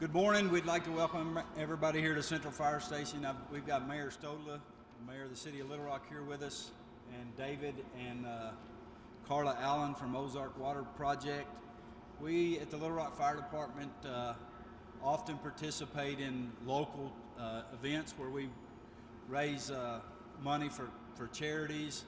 Good morning. We'd like to welcome everybody here to Central Fire Station. We've got Mayor Stodla, Mayor of the City of Little Rock, here with us, and David and Carla Allen from Ozark Water Project. We at the Little Rock Fire Department often participate in local events where we raise money for charities,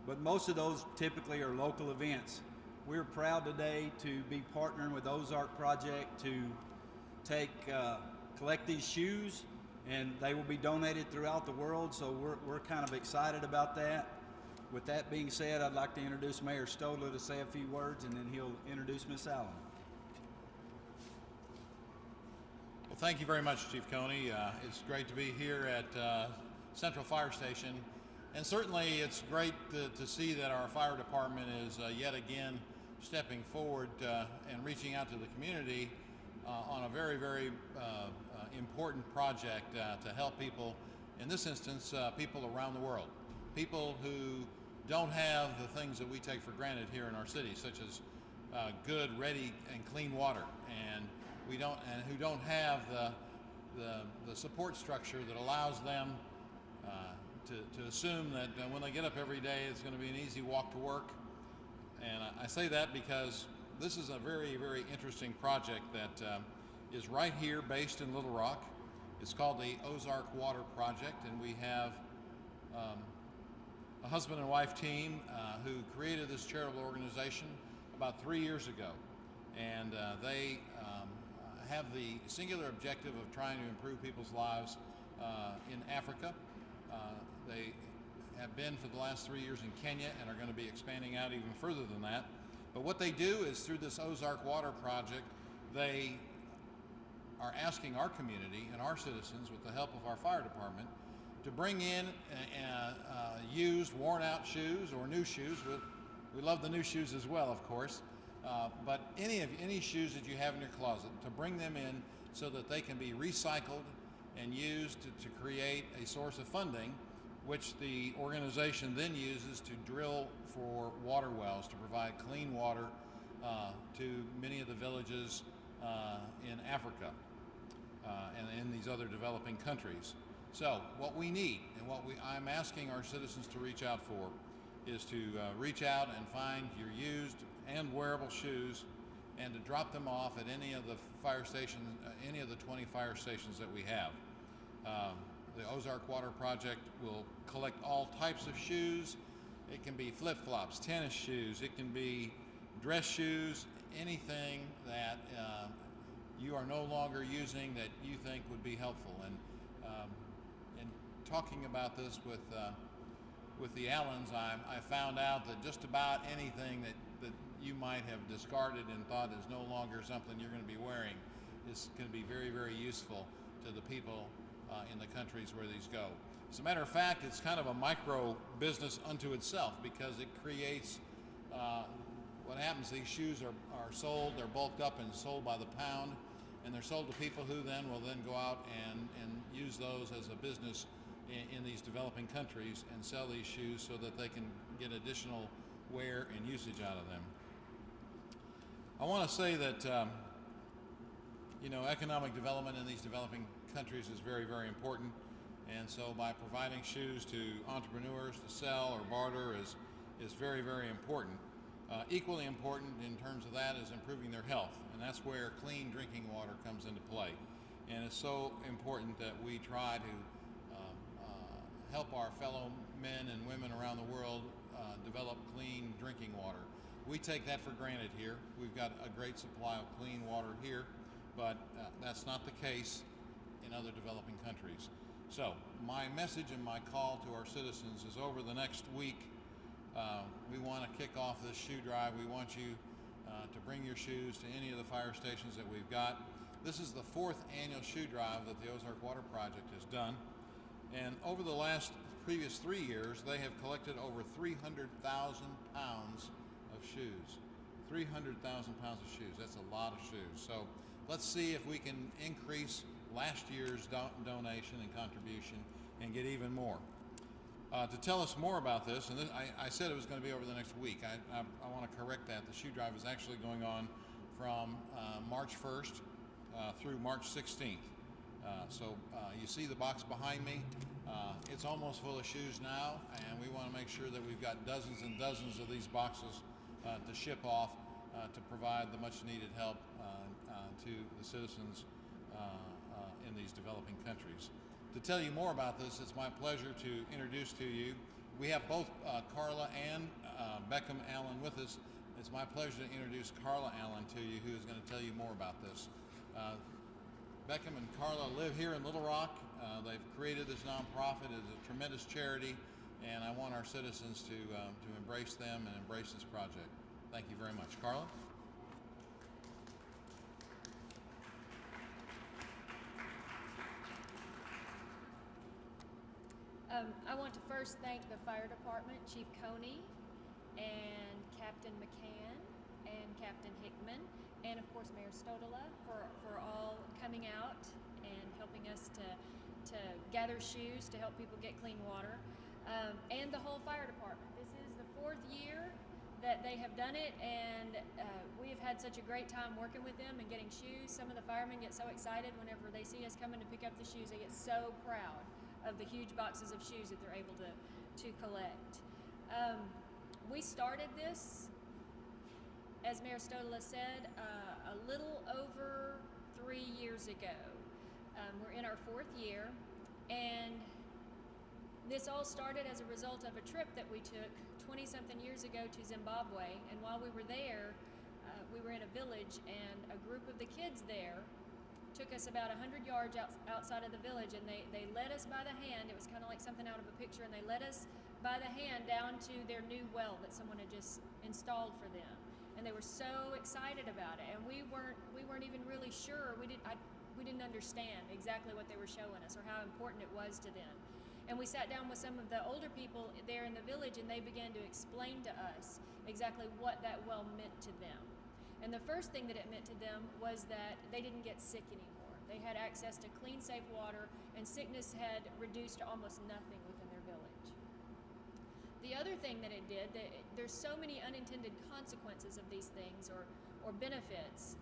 but most of those typically are local events. We're proud today to be partnering with Ozark Project to collect these shoes, and they will be donated throughout the world, so we're kind of excited about that. With that being said, I'd like to introduce Mayor Stodla to say a few words, and then he'll introduce Miss Allen. Well, thank you very much, Chief Coney. It's great to be here at Central Fire Station, and certainly it's great to see that our fire department is yet again stepping forward and reaching out to the community on a very, very important project to help people, in this instance, people around the world. People who don't have the things that we take for granted here in our city, such as good, ready, and clean water, and who don't have the support structure that allows them to assume that when they get up every day, it's going to be an easy walk to work. And I say that because this is a very, very interesting project that is right here based in Little Rock. It's called the Ozark Water Project, and we have a husband and wife team who created this charitable organization about 3 years ago. And they have the singular objective of trying to improve people's lives in Africa. They have been for the last 3 years in Kenya and are going to be expanding out even further than that. But what they do is, through this Ozark Water Project, they are asking our community and our citizens, with the help of our fire department, to bring in used, worn-out shoes or new shoes. We love the new shoes as well, of course, but any shoes that you have in your closet, to bring them in so that they can be recycled and used to create a source of funding, which the organization then uses to drill for water wells to provide clean water to many of the villages in Africa and in these other developing countries. So what we need, and I'm asking our citizens to reach out for, is to reach out and find your used and wearable shoes and to drop them off at any of the fire stations, any of the 20 fire stations that we have. The Ozark Water Project will collect all types of shoes. It can be flip-flops, tennis shoes, it can be dress shoes, anything that you are no longer using that you think would be helpful. And in talking about this with the Allens, I found out that just about anything that you might have discarded and thought is no longer something you're going to be wearing is going to be very, very useful to the people in the countries where these go. As a matter of fact, it's kind of a micro business unto itself, because it creates what happens. These shoes are sold, they're bulked up and sold by the pound, and they're sold to people who will then go out and use those as a business in these developing countries and sell these shoes so that they can get additional wear and usage out of them. I want to say that economic development in these developing countries is very, very important, and so by providing shoes to entrepreneurs to sell or barter is very, very important. Equally important in terms of that is improving their health, and that's where clean drinking water comes into play. And it's so important that we try to help our fellow men and women around the world develop clean drinking water. We take that for granted here. We've got a great supply of clean water here, but that's not the case in other developing countries. So my message and my call to our citizens is, over the next week, we want to kick off this shoe drive. We want you to bring your shoes to any of the fire stations that we've got. This is the 4th annual shoe drive that the Ozark Water Project has done. And over the previous 3 years, they have collected over 300,000 pounds of shoes. 300,000 pounds of shoes, that's a lot of shoes. So let's see if we can increase last year's donation and contribution and get even more. To tell us more about this, and I said it was going to be over the next week. I want to correct that. The shoe drive is actually going on from March 1st through March 16th. So you see the box behind me. It's almost full of shoes now, and we want to make sure that we've got dozens and dozens of these boxes to ship off to provide the much needed help to the citizens in these developing countries. To tell you more about this, it's my pleasure to introduce to you, we have both Carla and Beckham Allen with us. It's my pleasure to introduce Carla Allen to you, who is going to tell you more about this. Beckham and Carla live here in Little Rock. They've created this nonprofit. It's a tremendous charity, and I want our citizens to embrace them and embrace this project. Thank you very much. Carla? I want to first thank the fire department, Chief Coney, and Captain McCann, and Captain Hickman, and of course Mayor Stodola for all coming out and helping us to gather shoes to help people get clean water, and the whole fire department. This is the 4th year that they have done it, and we have had such a great time working with them and getting shoes. Some of the firemen get so excited whenever they see us coming to pick up the shoes. They get so proud of the huge boxes of shoes that they're able to collect. We started this, as Mayor Stodola said, a little over 3 years ago. We're in our 4th year, and this all started as a result of a trip that we took 20-something years ago to Zimbabwe, and while we were there, we were in a village, and a group of the kids there took us about 100 yards outside of the village, and they led us by the hand. It was kind of like something out of a picture, and they led us by the hand down to their new well that someone had just installed for them, and they were so excited about it, and we weren't even really sure. We didn't understand exactly what they were showing us or how important it was to them. And we sat down with some of the older people there in the village, and they began to explain to us exactly what that well meant to them. And the first thing that it meant to them was that they didn't get sick anymore. They had access to clean, safe water, and sickness had reduced to almost nothing within their village. The other thing that it did, there's so many unintended consequences of these things or benefits.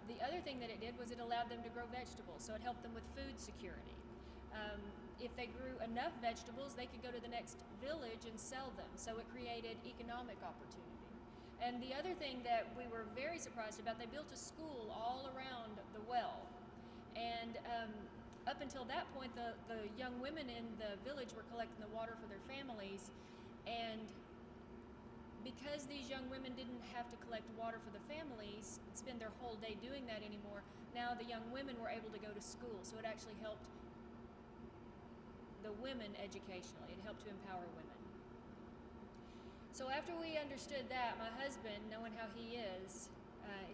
The other thing that it did was it allowed them to grow vegetables, so it helped them with food security. If they grew enough vegetables, they could go to the next village and sell them, so it created economic opportunity. And the other thing that we were very surprised about, they built a school all around the well. And up until that point, the young women in the village were collecting the water for their families. And because these young women didn't have to collect water for the families, spend their whole day doing that anymore, now the young women were able to go to school. So it actually helped the women educationally. It helped to empower women. So after we understood that, my husband, knowing how he is,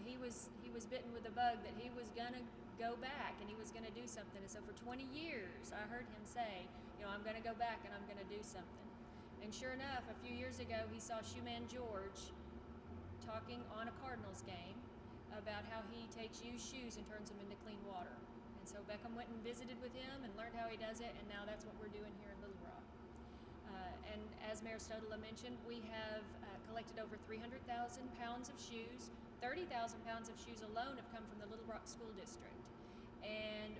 he was bitten with a bug that he was gonna go back and he was gonna do something. And so for 20 years, I heard him say, I'm gonna go back and I'm gonna do something. And sure enough, a few years ago, he saw Shoeman George talking on a Cardinals game about how he takes used shoes and turns them into clean water. And so Beckham went and visited with him and learned how he does it, and now that's what we're doing here in Little Rock. And as Mayor Stodola mentioned, we have collected over 300,000 pounds of shoes. 30,000 pounds of shoes alone have come from the Little Rock School District. And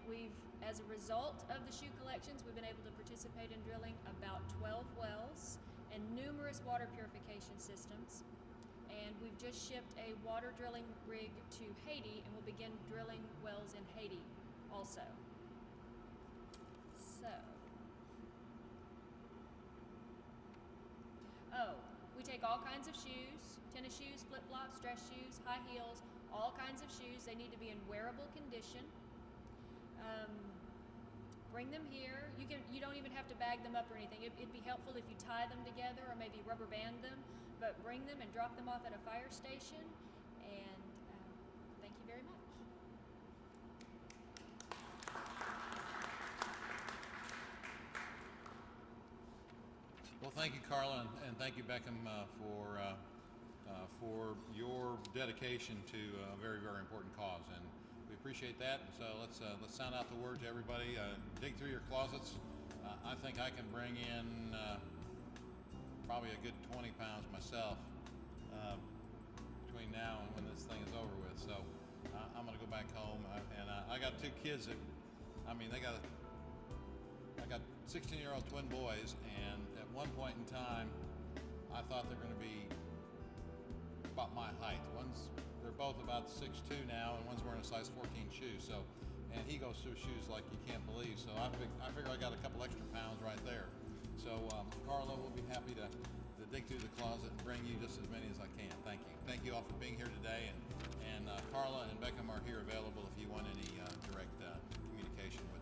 as a result of the shoe collections, we've been able to participate in drilling about 12 wells and numerous water purification systems. And we've just shipped a water drilling rig to Haiti, and we'll begin drilling wells in Haiti also. We take all kinds of shoes, tennis shoes, flip-flops, dress shoes, high heels, all kinds of shoes. They need to be in wearable condition. Bring them here. You don't even have to bag them up or anything. It'd be helpful if you tie them together or maybe rubber band them, but bring them and drop them off at a fire station. And thank you very much. Well, thank you, Carla, and thank you, Beckham, for your dedication to a very, very important cause, and we appreciate that. And so let's sound out the word to everybody. Dig through your closets. I think I can bring in probably a good 20 pounds myself between now and when this thing is over with. So I'm going to go back home. I got two kids that, I mean, I got 16-year-old twin boys, and at one point in time, I thought they're going to be about my height. They're both about 6'2" now, and one's wearing a size 14 shoe. So, and he goes through shoes like you can't believe. So I figure I got a couple extra pounds right there. So Carla, will be happy to dig through the closet and bring you just as many as I can. Thank you. Thank you all for being here today. And Carla and Beckham are here available if you want any direct communication with